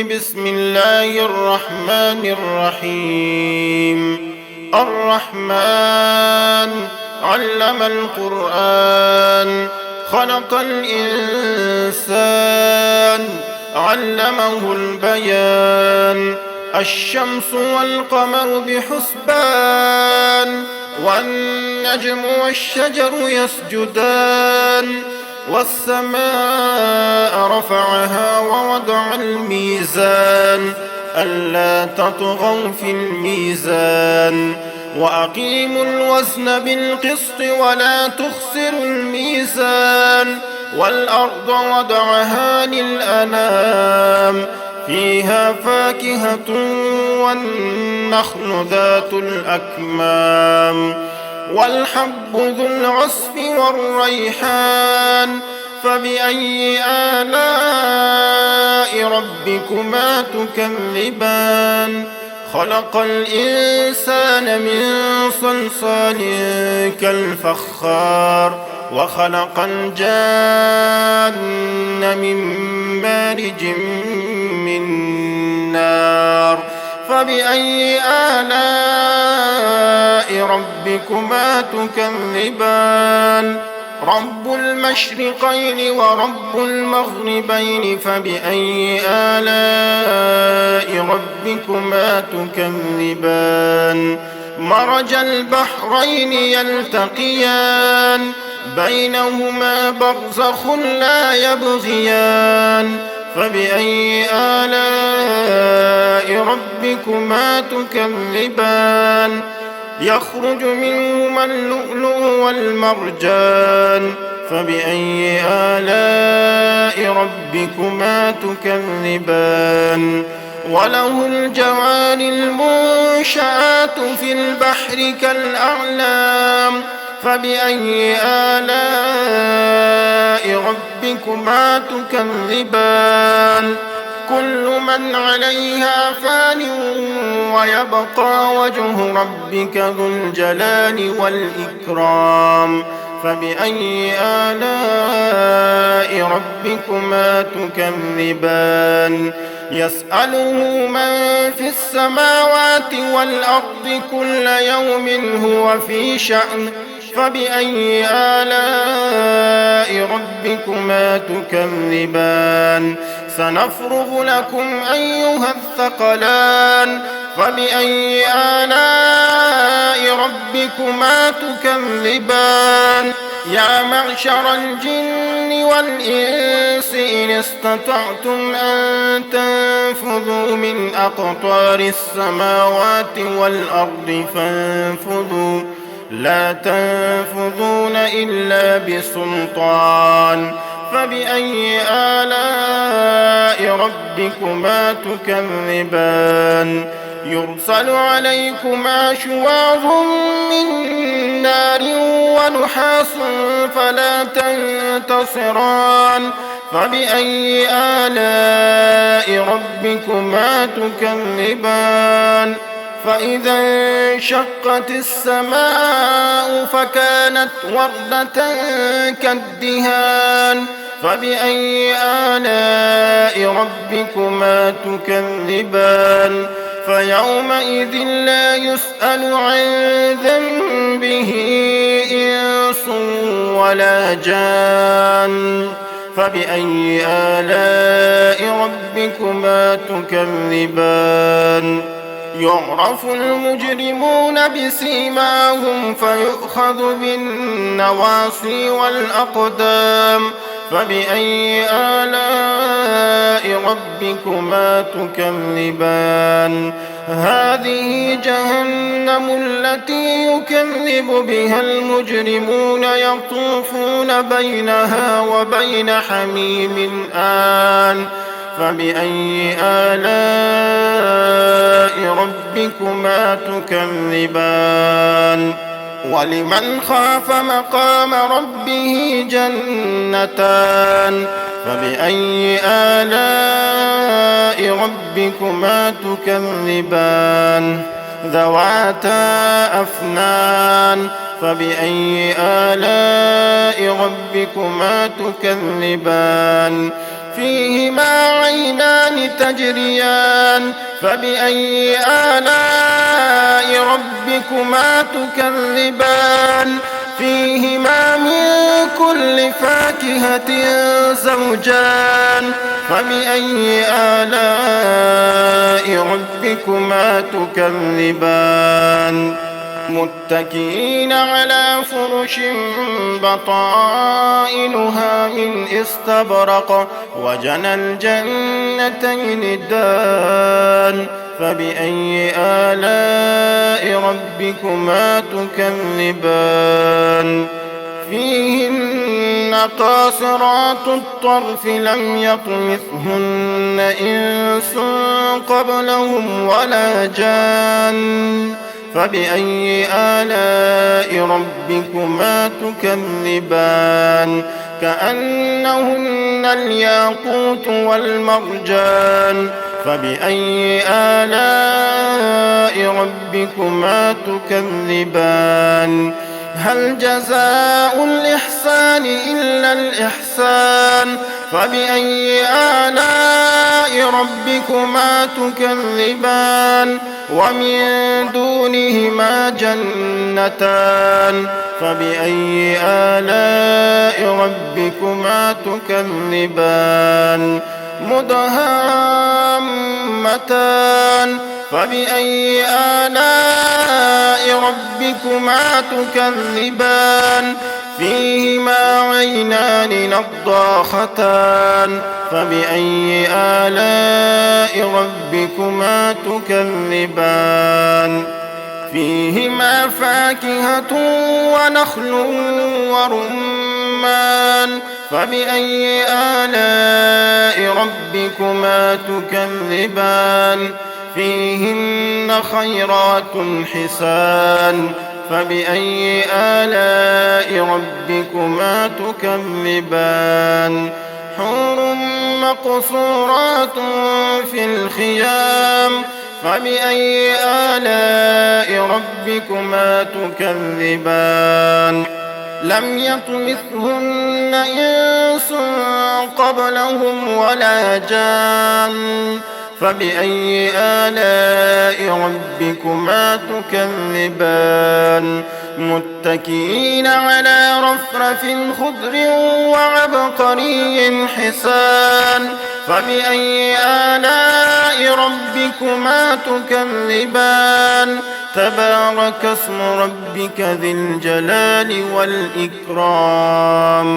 بسم الله الرحمن الرحيم. الرحمن علم القرآن، خلق الإنسان، علمه البيان. الشمس والقمر بحسبان، والنجم والشجر يسجدان. والسماء رفعها ووضع الميزان، ألا تطغوا في الميزان. وأقيموا الوزن بالقسط ولا تخسروا الميزان. والأرض وضعها للأنام، فيها فاكهة والنخل ذات الأكمام. والحب ذو العصف والريحان، فبأي آلاء ربكما تكذبان؟ خلق الإنسان من صلصال كالفخار، وخلق الجان من مارج من نار. فبأي آلاء ربكما تكذبان؟ رب المشرقين ورب المغربين، فبأي آلاء ربكما تكذبان؟ مرج البحرين يلتقيان، بينهما برزخ لا يبغيان. فبأي آلاء ربكما تكذبان؟ يخرج منهما اللؤلؤ والمرجان. فبأي آلاء ربكما تكذبان؟ وله الجوار المنشآت في البحر كالأعلام. فبأي آلاء ربكما تكذبان؟ كل من عليها فان، ويبقى وجه ربك ذو الجلال والإكرام. فبأي آلاء ربكما تكذبان؟ يسأله من في السماوات والأرض كل يوم هو في شأن. فبأي آلاء ربكما تكذبان؟ سنفرغ لكم أيها الثقلان. فبأي آلاء ربكما تكذبان؟ يا معشر الجن والإنس إن استطعتم أن تنفذوا من أقطار السماوات والأرض فانفذوا، لا تنفذون إلا بسلطان. فبأي آلاء ربكما تكذبان؟ يرسل عليكما شواظ من نار ونحاس فلا تنتصران. فبأي آلاء ربكما تكذبان؟ فإذا انشقت السماء فكانت وردة كالدهان. فبأي آلاء ربكما تكذبان؟ فيومئذ لا يسأل عن ذنبه إنس ولا جان. فبأي آلاء ربكما تكذبان؟ يعرف المجرمون بسيماهم فيؤخذ بالنواصي والأقدام. فبأي آلاء ربكما تكذبان؟ هذه جهنم التي يكذب بها المجرمون، يطوفون بينها وبين حميم آن. فبأي آلاء ربكما تكذبان؟ ولمن خاف مقام ربه جنتان. فبأي آلاء ربكما تكذبان؟ ذواتا أفنان. فبأي آلاء ربكما تكذبان؟ فيهما عينان تجريان فبأي آلاء ربكما تكذبان فيهما من كل فاكهة زوجان فبأي آلاء ربكما تكذبان متكئين على فرش بطائنها من استبرق وجنى الجنتين دان فبأي آلاء ربكما تكذبان فيهن قاصرات الطرف لم يطمثهن إنس قبلهم ولا جان فبأي آلاء ربكما تكذبان كأنهن الياقوت والمرجان فبأي آلاء ربكما تكذبان هل جزاء الإحسان إلا الإحسان فبأي آلاء ربكما تكذبان ومن دونهما جنتان فبأي آلاء ربكما تكذبان مدهامتان فبأي آلاء ربكما تكذبان فيهما عينان نضاختان فبأي آلاء ربكما تكذبان فيهما فاكهة ونخل ورمان فبأي آلاء ربكما تكذبان فيهن خيرات حسان فبأي آلاء ربكما تكذبان حور مقصورات في الخيام فبأي آلاء ربكما تكذبان لم يطمثهن إنس قبلهم ولا جان فبأي آلاء ربكما تكذبان متكئين على رفرف خضر وعبقري حسان فبأي آلاء ربكما تكذبان تبارك اسم ربك ذي الجلال والإكرام